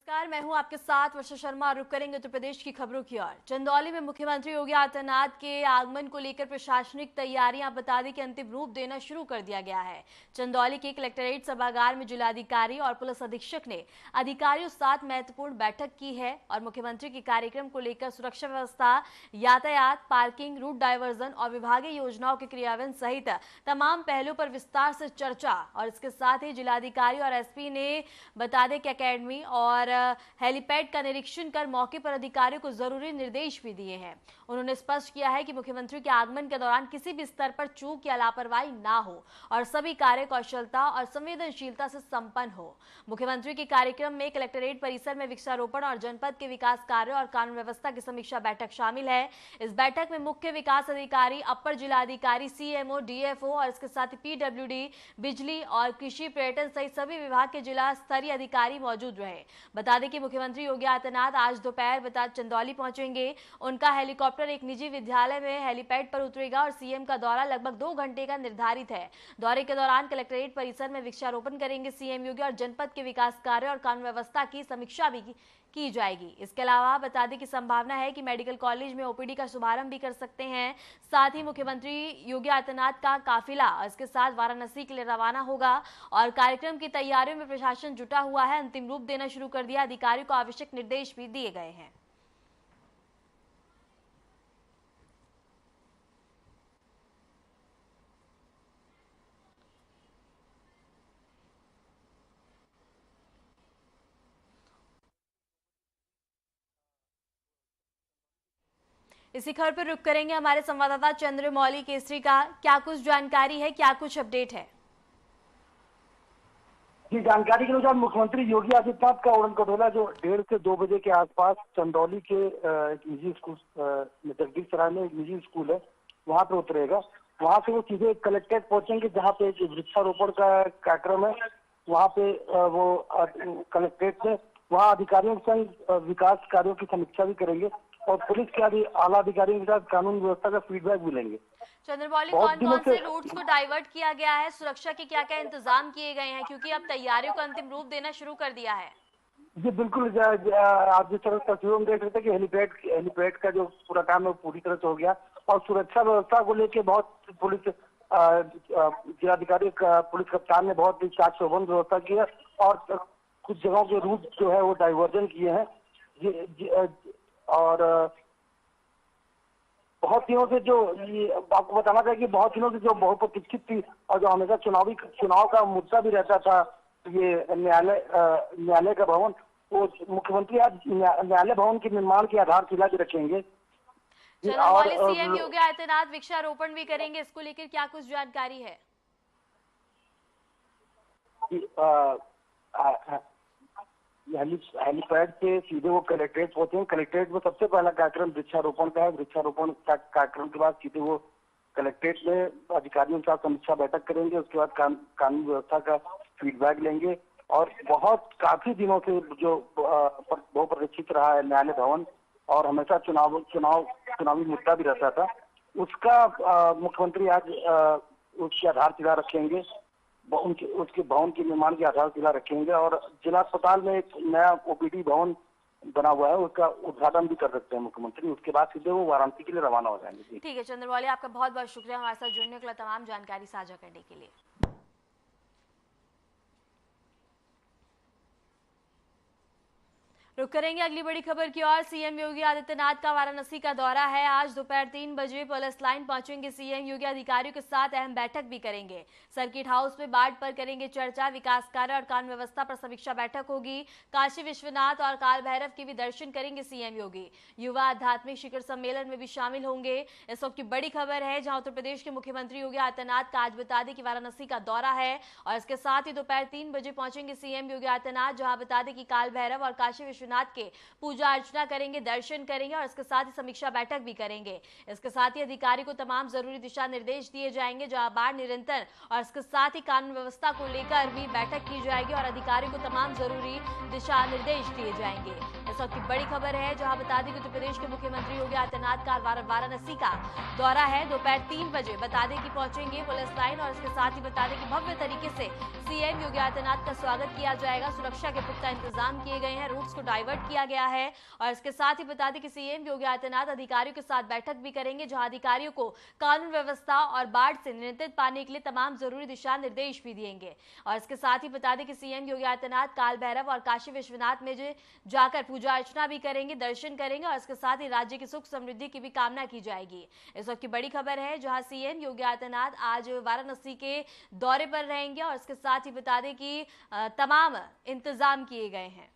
नमस्कार, मैं हूं आपके साथ वर्षा शर्मा। रुक करेंगे उत्तर प्रदेश की खबरों की ओर। चंदौली में मुख्यमंत्री योगी आदित्यनाथ के आगमन को लेकर प्रशासनिक तैयारियां बता दी कि अंतिम रूप देना शुरू कर दिया गया है। चंदौली के कलेक्ट्रेट सभागार में जिलाधिकारी और पुलिस अधीक्षक ने अधिकारियों के साथ महत्वपूर्ण बैठक की है और मुख्यमंत्री के कार्यक्रम को लेकर सुरक्षा व्यवस्था, यातायात, पार्किंग, रूट डायवर्जन और विभागीय योजनाओं के क्रियान्वयन सहित तमाम पहलुओं पर विस्तार से चर्चा। और इसके साथ ही जिलाधिकारी और एसपी ने बता दें कि अकेडमी और हेलीपैड का निरीक्षण कर मौके पर अधिकारियों को जरूरी निर्देश भी दिए हैं। उन्होंने स्पष्ट किया है कि मुख्यमंत्री के आगमन के दौरान किसी भी स्तर पर चूक या लापरवाही ना हो और सभी कार्य कौशलता और संवेदनशीलता से संपन्न हो। मुख्यमंत्री के कार्यक्रम में कलेक्ट्रेट परिसर में वृक्षारोपण और जनपद के विकास कार्य और कानून व्यवस्था की समीक्षा बैठक शामिल है। इस बैठक में मुख्य विकास अधिकारी, अपर जिलाधिकारी, सीएमओ, डीएफओ और इसके साथ पीडब्ल्यूडी, बिजली और कृषि, पर्यटन सहित सभी विभाग के जिला स्तरीय अधिकारी मौजूद रहे। बता दें कि मुख्यमंत्री योगी आदित्यनाथ आज दोपहर चंदौली पहुंचेंगे। उनका हेलीकॉप्टर एक निजी विद्यालय में हेलीपैड पर उतरेगा और सीएम का दौरा लगभग 2 घंटे का निर्धारित है। दौरे के दौरान कलेक्ट्रेट परिसर में वृक्षारोपण करेंगे सीएम योगी और जनपद के विकास कार्य और कानून व्यवस्था की समीक्षा भी की जाएगी। इसके अलावा बता दें कि संभावना है कि मेडिकल कॉलेज में ओपीडी का शुभारंभ भी कर सकते हैं। साथ ही मुख्यमंत्री योगी आदित्यनाथ का काफिला इसके साथ वाराणसी के लिए रवाना होगा और कार्यक्रम की तैयारियों में प्रशासन जुटा हुआ है। अंतिम रूप देना शुरू कर दिया, अधिकारियों को आवश्यक निर्देश भी दिए गए हैं। इसी खबर पर रुक करेंगे हमारे संवाददाता चंद्रमौली केसरी का। क्या कुछ जानकारी है, क्या कुछ अपडेट है? जी, जानकारी के अनुसार मुख्यमंत्री योगी आदित्यनाथ का उड़न खटोला जो 1:30 से 2 बजे के आसपास चंदौली के एक निजी स्कूल जगदीश सराय में एक निजी स्कूल है, वहां पे उतरेगा। वहां से वो सीधे कलेक्ट्रेट पहुंचेंगे जहां पे एक वृक्षारोपण का कार्यक्रम है। वहां पे वो कलेक्ट्रेट में वहां अधिकारियों के संग विकास कार्यों की समीक्षा भी करेंगे और पुलिस के आला अधिकारियों के साथ कानून व्यवस्था का फीडबैक भी लेंगे। चंद्रमौली, कौन-कौन से रूट्स को डाइवर्ट किया गया है? सुरक्षा के क्या-क्या इंतजाम किए गए हैं, क्योंकि अब तैयारियों को अंतिम रूप देना शुरू कर दिया है? जी बिल्कुल, आप जिस तरह तस्वीरों में देख रहे थे कि हेलीपैड का जो पूरा काम है पूरी तरह से हो गया और सुरक्षा व्यवस्था को लेकर बहुत पुलिस जिलाधिकारी पुलिस कप्तान ने बहुत चाक चौबंद व्यवस्था की है और कुछ जगहों के रूट जो है वो डाइवर्जन किए हैं। और बहुत दिनों से जो आपको बताना था कि बहुत दिनों से जो बहुत प्रतीक्षित थी और जो हमेशा चुनाव का मुद्दा भी रहता था, ये न्यायालय का भवन, वो मुख्यमंत्री आज न्यायालय भवन के निर्माण की आधारशिला भी रखेंगे। और सीएम योगी आदित्यनाथ वृक्षारोपण भी करेंगे, इसको लेकर क्या कुछ जानकारी है? हेलीपैड से सीधे वो कलेक्ट्रेट पहुंचे। कलेक्ट्रेट में सबसे पहला कार्यक्रम वृक्षारोपण का है। वृक्षारोपण का कार्यक्रम के बाद सीधे वो कलेक्ट्रेट में अधिकारियों के साथ समीक्षा बैठक करेंगे। उसके बाद कानून व्यवस्था का फीडबैक लेंगे और काफी दिनों से जो बहुत प्रतीक्षित रहा है न्यायालय भवन और हमेशा चुनावी मुद्दा भी रहता था, उसका मुख्यमंत्री आज उसकी आधारशिला रखेंगे, उसके भवन के निर्माण की आधारशिला रखेंगे और जिला अस्पताल में एक नया ओपीडी भवन बना हुआ है, उसका उद्घाटन भी कर सकते हैं मुख्यमंत्री। उसके बाद सीधे वो वाराणसी के लिए रवाना हो जाएंगे। ठीक है चंद्रमौली, आपका बहुत बहुत शुक्रिया हमारे साथ जुड़ने के लिए, तमाम जानकारी साझा करने के लिए। रुक करेंगे अगली बड़ी खबर की ओर। सीएम योगी आदित्यनाथ का वाराणसी का दौरा है। आज दोपहर 3 बजे पुलिस लाइन पहुंचेंगे सीएम योगी। अधिकारियों के साथ अहम बैठक भी करेंगे। सर्किट हाउस में बाढ़ पर करेंगे चर्चा। विकास कार्य और कानून व्यवस्था पर समीक्षा बैठक होगी। काशी विश्वनाथ और काल भैरव के भी दर्शन करेंगे सीएम योगी। युवा आध्यात्मिक शिखर सम्मेलन में भी शामिल होंगे। इस वक्त की बड़ी खबर है, जहां उत्तर प्रदेश के मुख्यमंत्री योगी आदित्यनाथ का आज बता दें कि वाराणसी का दौरा है और इसके साथ ही दोपहर 3 बजे पहुंचेंगे सीएम योगी आदित्यनाथ, जहां बता दें कि काल भैरव और काशी के पूजा अर्चना करेंगे, दर्शन करेंगे और इसके साथ ही समीक्षा बैठक भी करेंगे। इसके साथ ही अधिकारी को तमाम जरूरी दिशा निर्देश दिए जाएंगे, जहां बाढ़ निरंतर और इसके साथ ही कानून व्यवस्था को लेकर भी बैठक की जाएगी और अधिकारियों को तमाम जरूरी दिशा निर्देश दिए जाएंगे। इस वक्त की बड़ी खबर है, जहां बता दें कि उत्तर प्रदेश के मुख्यमंत्री योगी आदित्यनाथ का वाराणसी का दौरा है। दोपहर 3 बजे बता दें कि पहुंचेंगे पुलिस लाइन और इसके साथ ही बता दें कि भव्य तरीके से सीएम योगी आदित्यनाथ का स्वागत किया जाएगा। सुरक्षा के पुख्ता इंतजाम किए गए हैं, रूट्स को डाइवर्ट किया गया है। और इसके साथ ही बता दें कि सीएम योगी आदित्यनाथ अधिकारियों के साथ बैठक भी करेंगे, जहां अधिकारियों को कानून व्यवस्था और बाढ़ से नियंत्रित पाने के लिए तमाम जरूरी दिशा निर्देश भी दिएंगे। और इसके साथ ही बता दें कि सीएम योगी आदित्यनाथ काल भैरव और काशी विश्वनाथ में जाकर पूजा अर्चना भी करेंगे, दर्शन करेंगे। और इसके साथ ही राज्य की सुख समृद्धि की भी कामना की जाएगी। इस वक्त की बड़ी खबर है, जहां सीएम योगी आदित्यनाथ आज वाराणसी के दौरे पर रहेंगे। और इसके साथ ही बता दें कि तमाम इंतजाम किए गए हैं।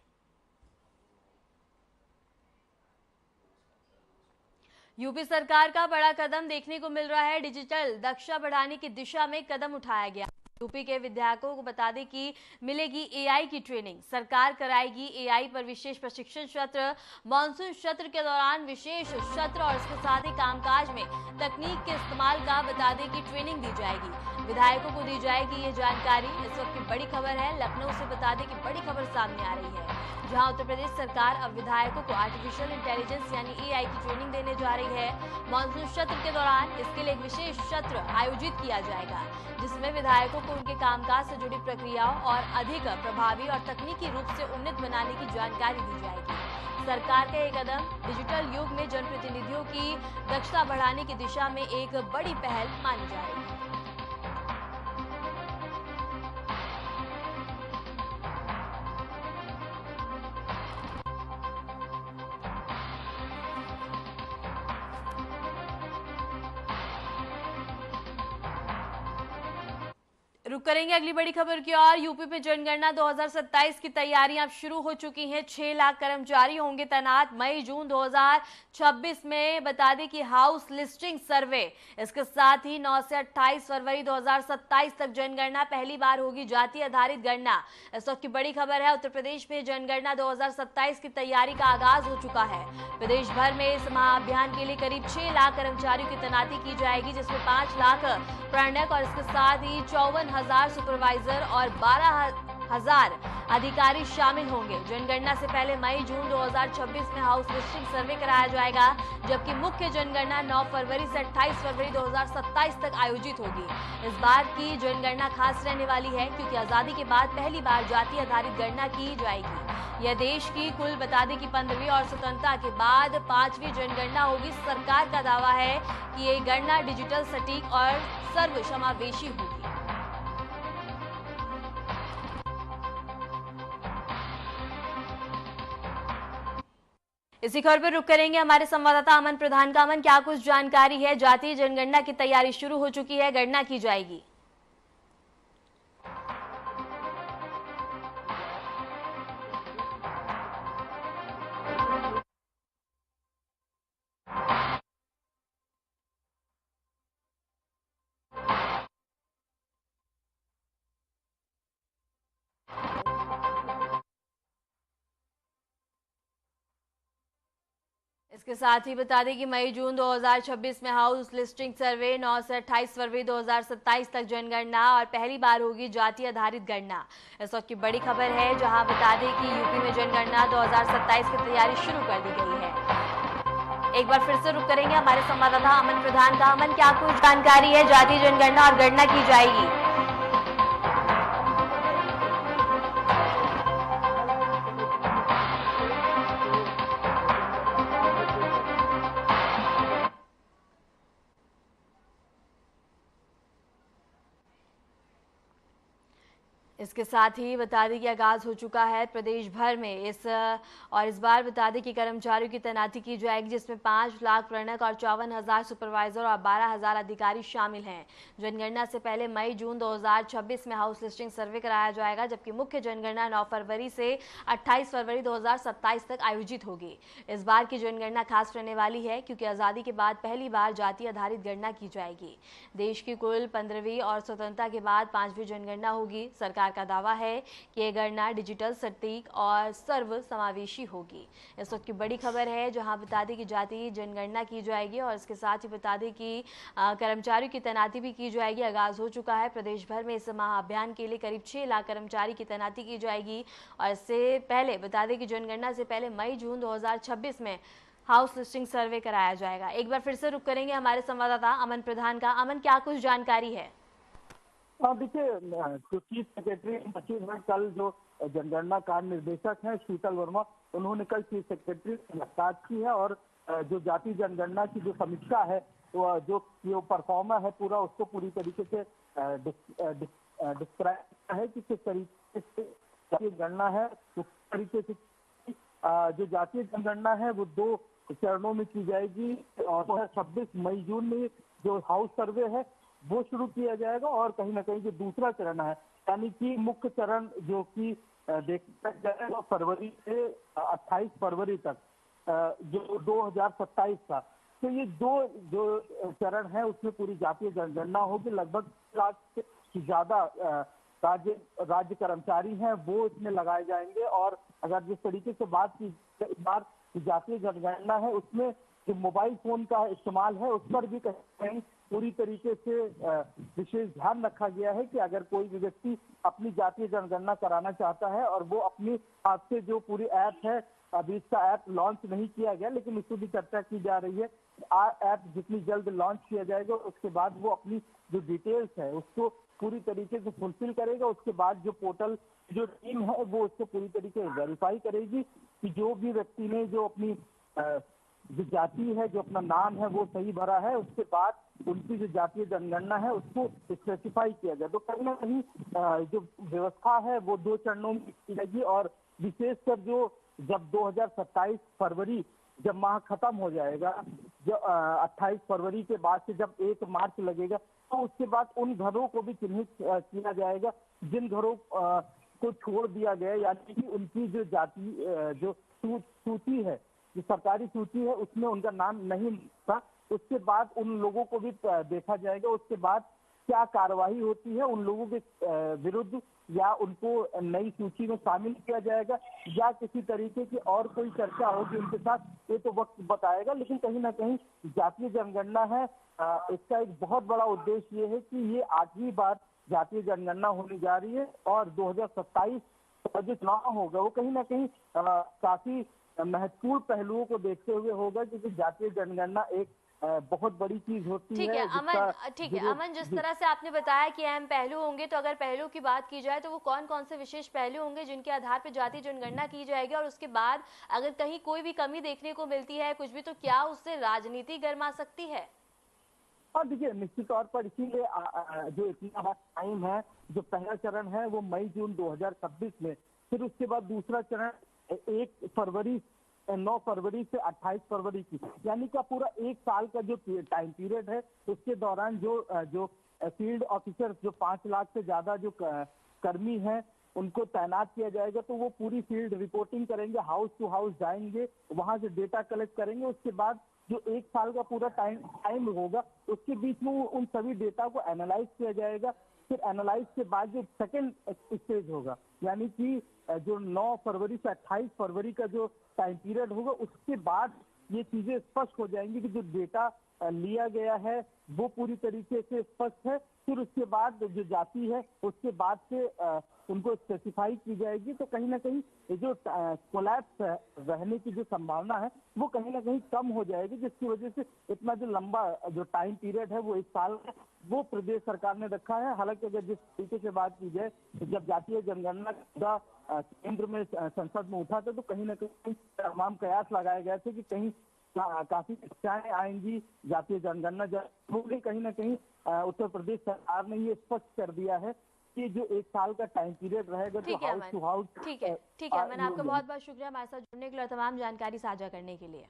यूपी सरकार का बड़ा कदम देखने को मिल रहा है। डिजिटल दक्षता बढ़ाने की दिशा में कदम उठाया गया। यूपी के विधायकों को बता दें कि मिलेगी एआई की ट्रेनिंग। सरकार कराएगी एआई पर विशेष प्रशिक्षण सत्र। मानसून सत्र के दौरान विशेष सत्र और इसके साथ ही कामकाज में तकनीक के इस्तेमाल का बता दें कि ट्रेनिंग दी जाएगी। विधायकों को दी जाएगी ये जानकारी। इस वक्त की बड़ी खबर है, लखनऊ से बता दें कि बड़ी खबर सामने आ रही है, जहां उत्तर प्रदेश सरकार अब विधायकों को आर्टिफिशियल इंटेलिजेंस यानी एआई की ट्रेनिंग देने जा रही है। मानसून सत्र के दौरान इसके लिए एक विशेष सत्र आयोजित किया जाएगा, जिसमें विधायकों को उनके कामकाज से जुड़ी प्रक्रियाओं और अधिक प्रभावी और तकनीकी रूप से उन्नत बनाने की जानकारी दी जाएगी। सरकार का ये कदम डिजिटल युग में जनप्रतिनिधियों की दक्षता बढ़ाने की दिशा में एक बड़ी पहल मानी जा रही है। रुक करेंगे अगली बड़ी खबर की ओर। यूपी में जनगणना 2027 की तैयारियां अब शुरू हो चुकी हैं। 6 लाख कर्मचारी होंगे तैनात। मई जून 2026 में बता दें कि हाउस लिस्टिंग सर्वे, इसके साथ ही 9 से 28 फरवरी 2027 तक जनगणना पहली बार होगी, जाति आधारित गणना। इस वक्त की बड़ी खबर है, उत्तर प्रदेश में जनगणना 2027 की तैयारी का आगाज हो चुका है। प्रदेश भर में इस महाअभियान के लिए करीब 6 लाख कर्मचारियों की तैनाती की जाएगी, जिसमें 5 लाख प्रणक और इसके साथ ही 54,000 सुपरवाइजर और 12,000 अधिकारी शामिल होंगे। जनगणना से पहले मई जून 2026 में हाउस लिस्टिंग सर्वे कराया जाएगा, जबकि मुख्य जनगणना 9 फरवरी से 28 फरवरी 2027 तक आयोजित होगी। इस बार की जनगणना खास रहने वाली है, क्योंकि आजादी के बाद पहली बार जाति आधारित गणना की जाएगी। यह देश की कुल बता दें कि 15वीं और स्वतंत्रता के बाद 5वीं जनगणना होगी। सरकार का दावा है कि ये गणना डिजिटल, सटीक और सर्वसमावेशी होगी। इसी खबर पर रुक करेंगे हमारे संवाददाता अमन प्रधान का। अमन, क्या कुछ जानकारी है? जातीय जनगणना की तैयारी शुरू हो चुकी है, गणना की जाएगी। इसके साथ ही बता दें कि मई जून 2026 में हाउस लिस्टिंग सर्वे, 9 से 28 फरवरी 2027 तक जनगणना और पहली बार होगी जाति आधारित गणना। इस वक्त की बड़ी खबर है, जहां बता दें कि यूपी में जनगणना 2027 की तैयारी शुरू कर दी गई है। एक बार फिर से रुक करेंगे हमारे संवाददाता अमन प्रधान का। अमन, क्या कुछ जानकारी है? जातीय जनगणना और गणना की जाएगी। इसके साथ ही बता दें कि आगाज हो चुका है प्रदेश भर में इस बार बता दें कि कर्मचारियों की तैनाती की जाएगी, जिसमें 5 लाख प्रणक और 54,000 सुपरवाइजर और 12,000 अधिकारी शामिल हैं। जनगणना से पहले मई जून 2026 में हाउस लिस्टिंग सर्वे कराया जाएगा, जबकि मुख्य जनगणना 9 फरवरी से 28 फरवरी 2027 तक आयोजित होगी। इस बार की जनगणना खास रहने वाली है, क्योंकि आज़ादी के बाद पहली बार जाति आधारित गणना की जाएगी। देश की कुल 15वीं और स्वतंत्रता के बाद 5वीं जनगणना होगी। सरकार का दावा है कि यह गणना डिजिटल, सटीक और सर्व समावेशी होगी। इस वक्त की बड़ी खबर है, जहां बता दें कि जातीय जनगणना की जाएगी और इसके साथ ही बता दें कि कर्मचारियों की तैनाती भी की जाएगी। आगाज हो चुका है प्रदेश भर में इस महाअभियान के लिए करीब 6 लाख कर्मचारी की तैनाती की जाएगी। और इससे पहले बता दें कि जनगणना से पहले मई जून 2026 में हाउस लिस्टिंग सर्वे कराया जाएगा। एक बार फिर से रुक करेंगे हमारे संवाददाता अमन प्रधान का। अमन, क्या कुछ जानकारी है? देखिए, जो चीफ सेक्रेटरी सचिव हैं, कल जो जनगणना कार्य निर्देशक हैं शीतल वर्मा, उन्होंने कल चीफ सेक्रेटरी से मुलाकात की है और जो जाति जनगणना की जो समीक्षा है, तो जो परफॉर्मा है पूरा, उसको पूरी तरीके से डिस्क्राइब किया है कि किस तरीके से जातीय गणना है, उस तरीके से जो जातीय जनगणना है वो 2 चरणों में की जाएगी और 26 मई जून में जो हाउस सर्वे है वो शुरू किया जाएगा और कहीं ना कहीं जो दूसरा चरण है, यानी कि मुख्य चरण जो कि देखा जाएगा फरवरी से 28 फरवरी तक, जो 2027 का, तो ये 2 जो चरण है उसमें पूरी जातीय जनगणना होगी। लगभग 1 लाख से ज्यादा राज्य कर्मचारी हैं वो इसमें लगाए जाएंगे और अगर जिस तरीके से बात की इस बार जातीय जनगणना है उसमें जो मोबाइल फोन का इस्तेमाल है उस पर भी कहीं पूरी तरीके से विशेष ध्यान रखा गया है कि अगर कोई भी व्यक्ति अपनी जातीय जनगणना कराना चाहता है और वो अपनी हाथ से जो पूरी ऐप है, अभी इसका ऐप लॉन्च नहीं किया गया लेकिन इसकी भी चर्चा की जा रही है, ऐप जितनी जल्द लॉन्च किया जाएगा उसके बाद वो अपनी जो डिटेल्स है उसको पूरी तरीके से फुलफिल करेगा। उसके बाद जो पोर्टल जो टीम है वो उसको पूरी तरीके से वेरीफाई करेगी कि जो भी व्यक्ति ने जो अपनी जो जाति है, जो अपना नाम है वो सही भरा है, उसके बाद उनकी जो जातीय जनगणना है उसको स्पेसिफाई किया जाए। तो कहीं ना कहीं जो व्यवस्था है वो 2 चरणों में की जाएगी और विशेषकर जो जब 2027 फरवरी जब माह खत्म हो जाएगा, जो 28 फरवरी के बाद से जब 1 मार्च लगेगा, तो उसके बाद उन घरों को भी चिन्हित किया जाएगा जिन घरों को छोड़ दिया गया, यानी कि उनकी जो जाति जो सूची है, जो सरकारी सूची है उसमें उनका नाम नहीं था, उसके बाद उन लोगों को भी देखा जाएगा। उसके बाद क्या कार्रवाई होती है उन लोगों के विरुद्ध, या उनको नई सूची में शामिल किया जाएगा या किसी तरीके की और कोई चर्चा होगी उनके साथ, ये तो वक्त बताएगा। लेकिन कहीं ना कहीं जातीय जनगणना है, इसका एक बहुत बड़ा उद्देश्य ये है कि ये 8वीं बार जातीय जनगणना होने जा रही है और 2027 का जो चुनाव होगा वो कहीं ना कहीं काफी महत्वपूर्ण पहलुओं को देखते हुए होगा, क्योंकि जातीय जनगणना एक बहुत बड़ी चीज होती है। ठीक है अमन, ठीक है अमन, जिस तरह से आपने बताया कि अहम पहलू होंगे, तो अगर पहलू की बात की जाए तो वो कौन कौन से विशेष पहलू होंगे जिनके आधार पर जातीय जनगणना की जाएगी, और उसके बाद अगर कहीं कोई भी कमी देखने को मिलती है कुछ भी, तो क्या उससे राजनीति गरमा सकती है? हाँ देखिए, निश्चित तौर पर इसीलिए जो इतना टाइम है, जो पहला चरण है वो मई जून 2026 में, फिर उसके बाद दूसरा चरण 9 फरवरी से 28 फरवरी की, यानी का पूरा 1 साल का जो टाइम पीरियड है उसके दौरान जो फील्ड ऑफिसर जो 5 लाख से ज्यादा जो कर्मी हैं उनको तैनात किया जाएगा। तो वो पूरी फील्ड रिपोर्टिंग करेंगे, हाउस टू हाउस जाएंगे, वहां से डेटा कलेक्ट करेंगे। उसके बाद जो 1 साल का पूरा टाइम होगा उसके बीच में उन सभी डेटा को एनालाइज किया जाएगा। फिर एनालाइज के बाद जो सेकेंड स्टेज होगा, यानी कि जो 9 फरवरी से 28 फरवरी का जो टाइम पीरियड होगा, उसके बाद ये चीजें स्पष्ट हो जाएंगी कि जो डेटा लिया गया है वो पूरी तरीके से स्पष्ट है। फिर उसके बाद जो जाति है उसके बाद से उनको स्पेसिफाई की जाएगी। तो कहीं ना कहीं जो कोलैप्स रहने की जो संभावना है वो कहीं ना कहीं कम हो जाएगी, जिसकी वजह से इतना जो लंबा जो टाइम पीरियड है वो 1 साल है वो प्रदेश सरकार ने रखा है। हालांकि अगर जिस तरीके से बात की जाए, जब जातीय जनगणना का केंद्र में संसद में उठा था तो कहीं ना कहीं तमाम प्रयास लगाए गए थे कि कहीं काफी शिक्षाएं आएंगी, जातीय जनगणना होगी। कहीं ना कहीं उत्तर प्रदेश सरकार ने ये स्पष्ट कर दिया है कि जो 1 साल का टाइम पीरियड रहेगा तो हाउस टू हाउस। ठीक है, मैंने आपका बहुत बहुत शुक्रिया हमारे साथ जुड़ने के लिए, तमाम जानकारी साझा करने के लिए।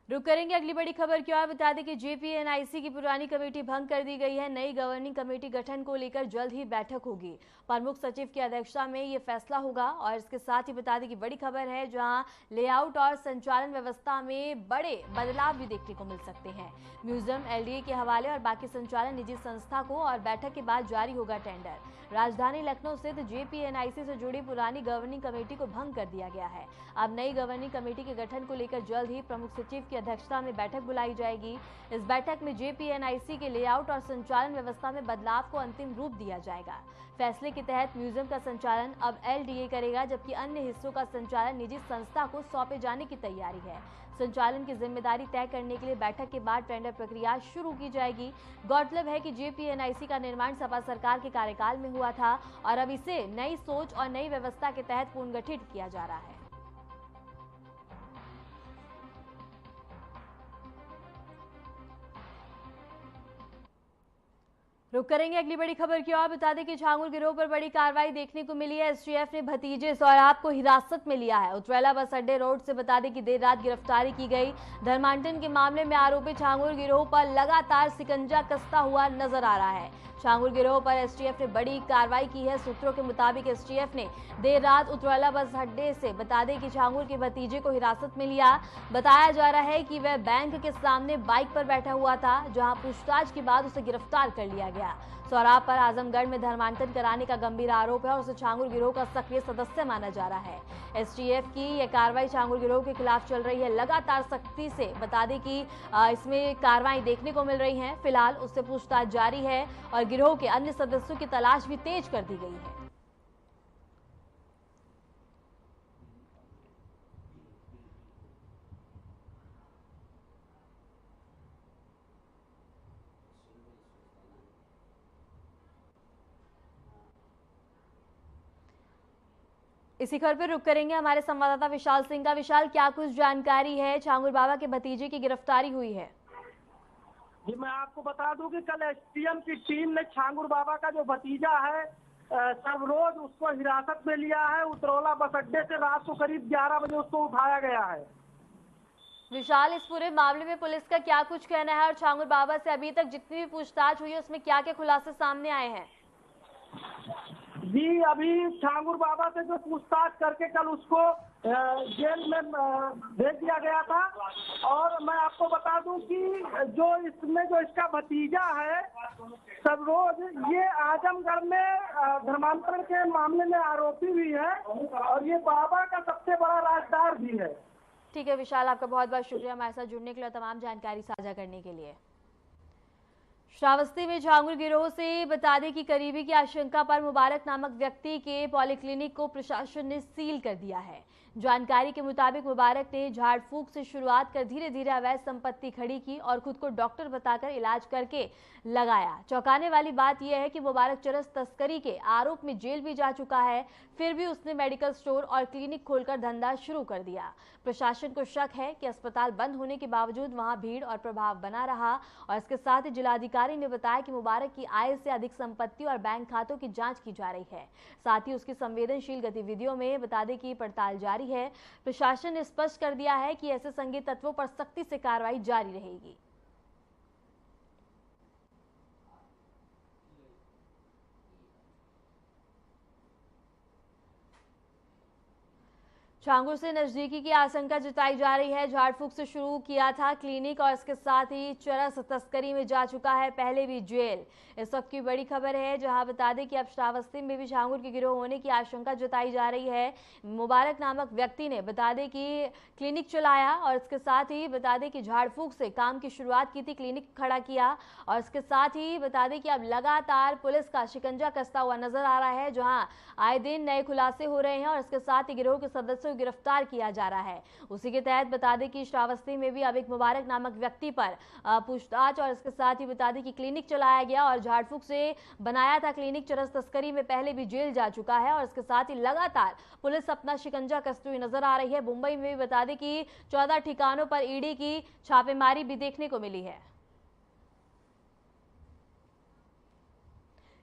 रुक करेंगे अगली बड़ी खबर की ओर। बता दें कि जेपीएनआईसी की पुरानी कमेटी भंग कर दी गई है। नई गवर्निंग कमेटी गठन को लेकर जल्द ही बैठक होगी। प्रमुख सचिव की अध्यक्षता में ये फैसला होगा। और इसके साथ ही बता दें कि बड़ी खबर है जहां लेआउट और संचालन व्यवस्था में बड़े बदलाव भी देखने को मिल सकते हैं। म्यूजियम एलडीए के हवाले और बाकी संचालन निजी संस्था को, और बैठक के बाद जारी होगा टेंडर। राजधानी लखनऊ स्थित जेपीएनआईसी से जुड़ी पुरानी गवर्निंग कमेटी को भंग कर दिया गया है। अब नई गवर्निंग कमेटी के गठन को लेकर जल्द ही प्रमुख सचिव की की अध्यक्षता में बैठक बुलाई जाएगी। इस बैठक में JPNIC के लेआउट और संचालन व्यवस्था में बदलाव को अंतिम रूप दिया जाएगा। फैसले के तहत म्यूजियम का संचालन अब LDA करेगा, जबकि अन्य हिस्सों का संचालन निजी संस्था को सौंपे जाने की तैयारी है। संचालन की जिम्मेदारी तय करने के लिए बैठक के बाद टेंडर प्रक्रिया शुरू की जाएगी। गौरतलब है कि JPNIC का निर्माण सपा सरकार के कार्यकाल में हुआ था और अब इसे नई सोच और नई व्यवस्था के तहत पुनर्गठित किया जा रहा है। रुक करेंगे अगली बड़ी खबर की ओर। बता दें कि छांगुर गिरोह पर बड़ी कार्रवाई देखने को मिली है। STF ने भतीजे सौराब को हिरासत में लिया है। उतरेला बस अड्डे रोड से बता दें कि देर रात गिरफ्तारी की गई। धर्मांतरण के मामले में आरोपी छांगुर गिरोह पर लगातार शिकंजा कसता हुआ नजर आ रहा है। छांगुर गिरोह पर STF ने बड़ी कार्रवाई की है। सूत्रों के मुताबिक STF ने देर रात उतरेला बस अड्डे से बता दें कि छांगुर के भतीजे को हिरासत में लिया। बताया जा रहा है कि वह बैंक के सामने बाइक पर बैठा हुआ था, जहां पूछताछ के बाद उसे गिरफ्तार कर लिया गया। सौराब पर आजमगढ़ में धर्मांतरण कराने का गंभीर आरोप है और उसे छांगुर गिरोह का सक्रिय सदस्य माना जा रहा है। STF की यह कार्रवाई छांगुर गिरोह के खिलाफ चल रही है। लगातार सख्ती से बता दें कि इसमें कार्रवाई देखने को मिल रही है। फिलहाल उससे पूछताछ जारी है और गिरोह के अन्य सदस्यों की तलाश भी तेज कर दी गई है। इसी खबर पर रुक करेंगे हमारे संवाददाता विशाल सिंह का। विशाल, क्या कुछ जानकारी है? छांगुर बाबा के भतीजे की गिरफ्तारी हुई है। जी, मैं आपको बता दूं कि कल STM की टीम ने छांगुर बाबा का जो भतीजा है सरवरोज, उसको हिरासत में लिया है। उतरौला बस अड्डे से रात को करीब 11 बजे उसको उठाया गया है। विशाल, इस पूरे मामले में पुलिस का क्या कुछ कहना है और छांगुर बाबा से अभी तक जितनी भी पूछताछ हुई है उसमें क्या क्या खुलासे सामने आए हैं? जी, अभी छांगुर बाबा से जो पूछताछ करके कल उसको जेल में भेज दिया गया था। और मैं आपको बता दूं कि जो इसमें जो इसका भतीजा है सरवरोज, ये आजमगढ़ में धर्मांतरण के मामले में आरोपी भी है और ये बाबा का सबसे बड़ा राजदार भी है। ठीक है विशाल, आपका बहुत बहुत शुक्रिया हमारे साथ जुड़ने के लिए, तमाम जानकारी साझा करने के लिए। श्रावस्ती में छांगुर गिरोह से बता दें कि करीबी की आशंका पर मुबारक नामक व्यक्ति के पॉलीक्लिनिक को प्रशासन ने सील कर दिया है। जानकारी के मुताबिक मुबारक ने झाड़ फूक से शुरुआत कर धीरे धीरे अवैध संपत्ति खड़ी की और खुद को डॉक्टर बताकर इलाज करके लगाया। चौंकाने वाली बात यह है कि मुबारक चरस तस्करी के आरोप में जेल भी जा चुका है, फिर भी उसने मेडिकल स्टोर और क्लिनिक खोलकर धंधा शुरू कर दिया। प्रशासन को शक है कि अस्पताल बंद होने के बावजूद वहां भीड़ और प्रभाव बना रहा और इसके साथ ही जिलाधिकारी ने बताया कि मुबारक की आय से अधिक संपत्ति और बैंक खातों की जांच की जा रही है। साथ ही उसकी संवेदनशील गतिविधियों में बता दें कि पड़ताल जारी है। प्रशासन ने स्पष्ट कर दिया है कि ऐसे संदिग्ध तत्वों पर सख्ती से कार्रवाई जारी रहेगी। छांगुर से नजदीकी की आशंका जताई जा रही है। झाड़ फूक से शुरू किया था क्लिनिक और इसके साथ ही चरस तस्करी में जा चुका है, पहले भी जेल। इस वक्त की बड़ी खबर है, जहां बता दें कि अब श्रावस्ती में भी छांगुर के गिरोह होने की आशंका जताई जा रही है। मुबारक नामक व्यक्ति ने बता दें कि क्लिनिक चलाया और इसके साथ ही बता दें कि झाड़ फूक से काम की शुरुआत की थी, क्लिनिक खड़ा किया और इसके साथ ही बता दें कि अब लगातार पुलिस का शिकंजा कसता हुआ नजर आ रहा है, जहां आए दिन नए खुलासे हो रहे हैं और इसके साथ ही गिरोह के सदस्यों गिरफ्तार किया जा रहा है। उसी के तहत बता दें कि श्रावस्ती में भी अब एक मुबारक नामक व्यक्ति पर पूछताछ और इसके साथ ही बता दें कि क्लिनिक चलाया गया और झाड़ फूक से बनाया था क्लिनिक, चरस तस्करी में पहले भी जेल जा चुका है और इसके साथ ही लगातार पुलिस अपना शिकंजा कसती हुई नजर आ रही है। मुंबई में भी बता दें कि 14 ठिकानों पर ईडी की छापेमारी भी देखने को मिली है।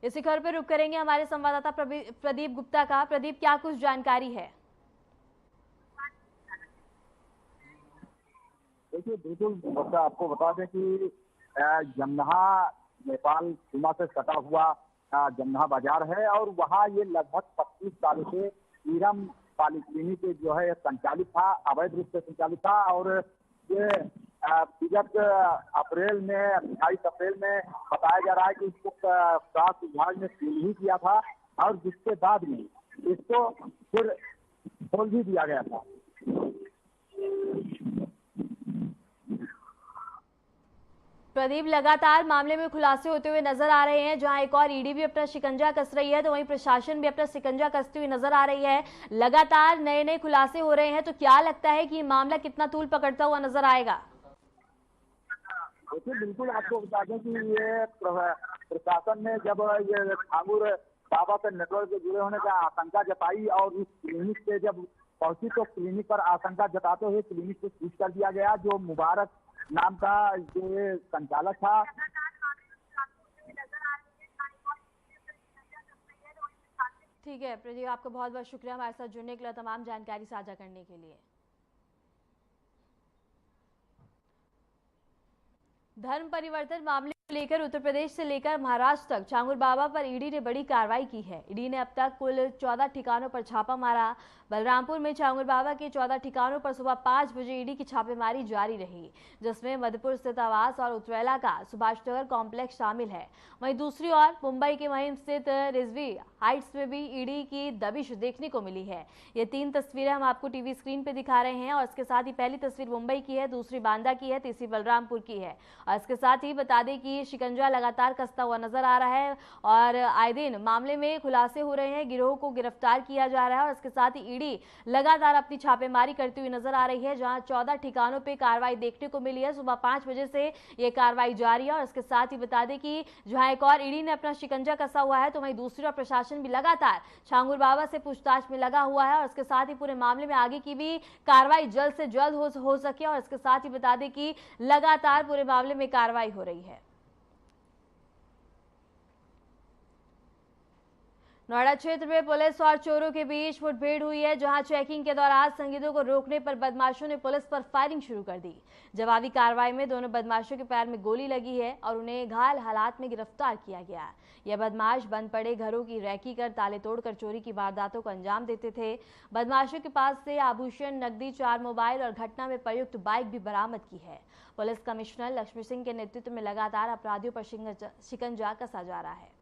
इसी खबर पर रुक करेंगे हमारे संवाददाता प्रदीप गुप्ता का। प्रदीप, क्या कुछ जानकारी है? देखिए, बिल्कुल आपको बता दें कि जमनहा नेपाल सीमा से सटा हुआ जमनहा बाजार है और वहाँ ये लगभग 25 सालों से ईरम पॉलीक्लिनिक जो है संचालित था, अवैध रूप से संचालित था और ये विगत अप्रैल में 28 अप्रैल में बताया जा रहा है कि इसको स्वास्थ्य विभाग ने सील ही किया था और जिसके बाद में इसको फिर खोल भी दिया गया था। प्रदीप, लगातार मामले में खुलासे होते हुए नजर आ रहे हैं। जहां एक और ईडी भी अपना शिकंजा कस रही है, तो वहीं प्रशासन भी अपना शिकंजा कसती हुई नजर आ रही है। लगातार नए नए खुलासे हो रहे हैं, तो क्या लगता है कि ये मामला कितना तूल पकड़ता हुआ नजर आएगा? देखिए, बिल्कुल आपको बता दें कि ये प्रशासन ने जब ये ठाकुर बाबा से नेटवर्क से जुड़े होने का आशंका जताई और उस क्लिनिक से जब पहुंची तो क्लिनिक पर आशंका जताते हुए क्लिनिक को सीज कर दिया गया। जो मुबारक नाम का जो ये संचालक था, ठीक है प्रदीप, आपका बहुत बहुत शुक्रिया हमारे साथ जुड़ने के लिए, तमाम जानकारी साझा करने के लिए। धर्म परिवर्तन मामले को लेकर उत्तर प्रदेश से लेकर महाराष्ट्र तक छांगुर बाबा पर ईडी ने बड़ी कार्रवाई की है। ईडी ने अब तक कुल 14 ठिकानों पर छापा मारा। बलरामपुर में छांगुर बाबा के 14 ठिकानों पर सुबह 5 बजे ईडी की छापेमारी जारी रही, जिसमें मधुपुर स्थित आवास और उतरैला का सुभाष नगर कॉम्प्लेक्स शामिल है। वहीं दूसरी ओर मुंबई के महिम स्थित रिजवी हाइट्स में भी ईडी की दबिश देखने को मिली है। ये 3 तस्वीरें हम आपको टीवी स्क्रीन पे दिखा रहे हैं और इसके साथ ही पहली तस्वीर मुंबई की है, दूसरी बांदा की है, तीसरी बलरामपुर की है। और इसके साथ ही बता दें कि शिकंजा लगातार कसता हुआ नजर आ रहा है और आए दिन मामले में खुलासे हो रहे हैं, गिरोह को गिरफ्तार किया जा रहा है और इसके साथ ही ईडी लगातार अपनी छापेमारी करती हुई नजर आ रही है। जहां 14 ठिकानों पे कार्रवाई देखने को मिली है, सुबह 5 बजे से ये कार्रवाई जारी है। और इसके साथ ही बता दें कि जहां एक और ईडी ने अपना शिकंजा कसा हुआ है, तो वहीं दूसरी ओर प्रशासन भी लगातार छांगुर बाबा से पूछताछ में लगा हुआ है और इसके साथ ही पूरे मामले में आगे की भी कार्रवाई जल्द से जल्द हो सके। और इसके साथ ही बता दें कि लगातार पूरे मामले में कार्रवाई हो रही है। नोएडा क्षेत्र में पुलिस और चोरों के बीच मुठभेड़ हुई है, जहां चेकिंग के दौरान संदिग्धों को रोकने पर बदमाशों ने पुलिस पर फायरिंग शुरू कर दी। जवाबी कार्रवाई में दोनों बदमाशों के पैर में गोली लगी है और उन्हें घायल हालात में गिरफ्तार किया गया। यह बदमाश बंद पड़े घरों की रैकी कर ताले तोड़कर चोरी की वारदातों को अंजाम देते थे। बदमाशों के पास से आभूषण, नकदी, 4 मोबाइल और घटना में प्रयुक्त बाइक भी बरामद की है। पुलिस कमिश्नर लक्ष्मी सिंह के नेतृत्व में लगातार अपराधियों पर शिकंजा कसा जा रहा है।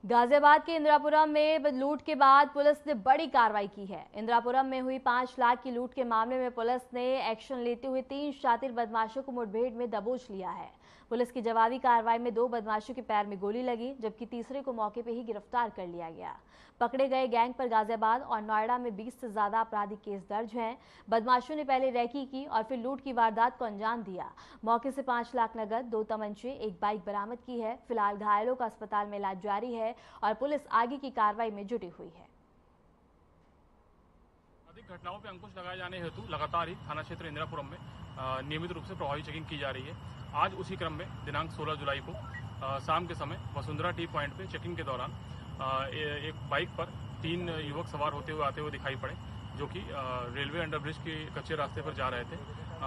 गाजियाबाद के इंदिरापुरम में लूट के बाद पुलिस ने बड़ी कार्रवाई की है। इंदिरापुरम में हुई 5 लाख की लूट के मामले में पुलिस ने एक्शन लेते हुए 3 शातिर बदमाशों को मुठभेड़ में दबोच लिया है। पुलिस की जवाबी कार्रवाई में 2 बदमाशों के पैर में गोली लगी, जबकि तीसरे को मौके पर ही गिरफ्तार कर लिया गया। पकड़े गए गैंग पर गाजियाबाद और नोएडा में 20 से ज्यादा आपराधिक केस दर्ज हैं। बदमाशों ने पहले रैकी की और फिर लूट की वारदात को अंजाम दिया। मौके से 5 लाख नगद, 2 तमंचे, 1 बाइक बरामद की है। फिलहाल घायलों का अस्पताल में इलाज जारी है और पुलिस आगे की कार्रवाई में जुटी हुई है। अधिक घटनाओं पर अंकुश लगाए जाने हेतु लगातार ही थाना क्षेत्र इंदिरापुरम में नियमित रूप से प्रभावी चेकिंग की जा रही है। आज उसी क्रम में दिनांक 16 जुलाई को शाम के समय वसुंधरा टी पॉइंट पे चेकिंग के दौरान एक बाइक पर 3 युवक सवार होते हुए आते हुए दिखाई पड़े, जो कि रेलवे अंडरब्रिज के कच्चे रास्ते पर जा रहे थे।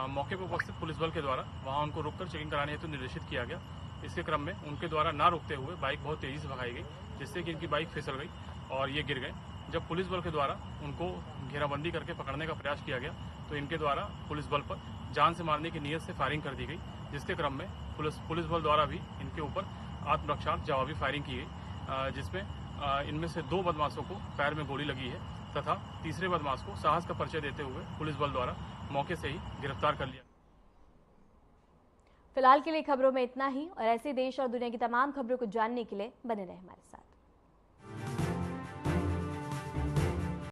मौके पर उपस्थित पुलिस बल के द्वारा वहां उनको रोककर चेकिंग कराने हेतु निर्देशित किया गया। इसके क्रम में उनके द्वारा ना रोकते हुए बाइक बहुत तेजी से भगाई गई, जिससे कि इनकी बाइक फिसल गई और ये गिर गए। जब पुलिस बल के द्वारा उनको घेराबंदी करके पकड़ने का प्रयास किया गया, तो इनके द्वारा पुलिस बल पर जान से मारने की नीयत से फायरिंग कर दी गई, जिसके क्रम में पुलिस बल द्वारा भी इनके ऊपर आत्मरक्षा जवाबी फायरिंग की गई, जिसमें इनमें से 2 बदमाशों को पैर में गोली लगी है तथा तीसरे बदमाश को साहस का परिचय देते हुए पुलिस बल द्वारा मौके से ही गिरफ्तार कर लिया। फिलहाल के लिए खबरों में इतना ही और ऐसे देश और दुनिया की तमाम खबरों को जानने के लिए बने रहें हमारे साथ।